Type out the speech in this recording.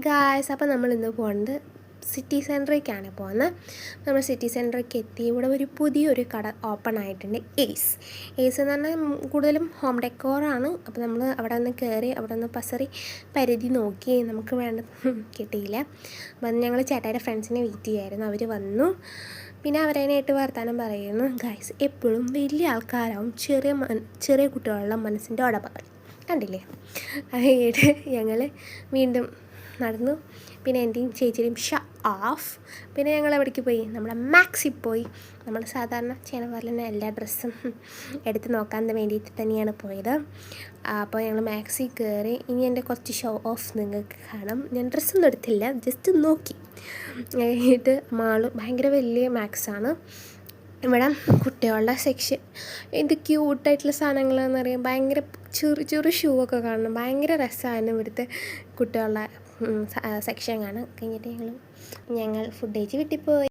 Guys, അപ്പോൾ നമ്മൾ ഇന്ന് പോകുന്നത് സിറ്റി സെൻറ്ററിലേക്കാണ് പോകുന്നത്. നമ്മൾ സിറ്റി സെൻറ്ററിലേക്ക് എത്തി. ഇവിടെ ഒരു പുതിയൊരു കട ഓപ്പൺ ആയിട്ടുണ്ട്, ഏസ് എന്ന് പറഞ്ഞാൽ കൂടുതലും ഹോം ഡെക്കോറാണ്. അപ്പോൾ നമ്മൾ അവിടെ നിന്ന് കയറി അവിടെ നിന്ന് പസറി പരിധി നോക്കി, നമുക്ക് വേണ്ട കിട്ടിയില്ല. അപ്പം ഞങ്ങൾ ചേട്ടായുടെ ഫ്രണ്ട്സിനെ വെയിറ്റ് ചെയ്യായിരുന്നു. അവർ വന്നു. പിന്നെ അവരതിനായിട്ട് വർത്താനം പറയുന്നു. ഗായ്സ്, എപ്പോഴും വലിയ ആൾക്കാരാവും ചെറിയ കുട്ടികളുടെ മനസ്സിൻ്റെ ഉടമകൾ കണ്ടില്ലേ. ആയിട്ട് ഞങ്ങൾ വീണ്ടും നടന്നു. പിന്നെ എൻ്റെയും ചേച്ചിയുടെയും ഓഫ്. പിന്നെ ഞങ്ങൾ എവിടേക്ക് പോയി? നമ്മുടെ മാക്സിൽ പോയി. നമ്മൾ സാധാരണ ചെയ്യുന്ന പോലെ തന്നെ എല്ലാ ഡ്രസ്സും എടുത്ത് നോക്കാൻ വേണ്ടിയിട്ട് തന്നെയാണ് പോയത്. അപ്പോൾ ഞങ്ങൾ മാക്സിൽ കയറി. ഇനി എൻ്റെ കുറച്ച് ഷോ ഓഫ് നിങ്ങൾക്ക് കാണാം. ഞാൻ ഡ്രസ്സൊന്നും എടുത്തില്ല, ജസ്റ്റ് നോക്കി. കഴിഞ്ഞിട്ട് മാള് ഭയങ്കര വലിയ മാക്സാണ്. ഇവിടെ കുട്ടികളുടെ സെക്ഷൻ എന്ത് ക്യൂട്ടായിട്ടുള്ള സാധനങ്ങളെന്ന് അറിയാം. ഭയങ്കര ചെറു ഷൂ ഒക്കെ കാണണം. ഭയങ്കര രസമാണ് ഇവിടുത്തെ കുട്ടികളുടെ സെക്ഷൻ കാണാൻ. കഴിഞ്ഞിട്ട് ഞങ്ങൾ ഫുഡ് കഴിച്ച് വീട്ടിൽ പോയി.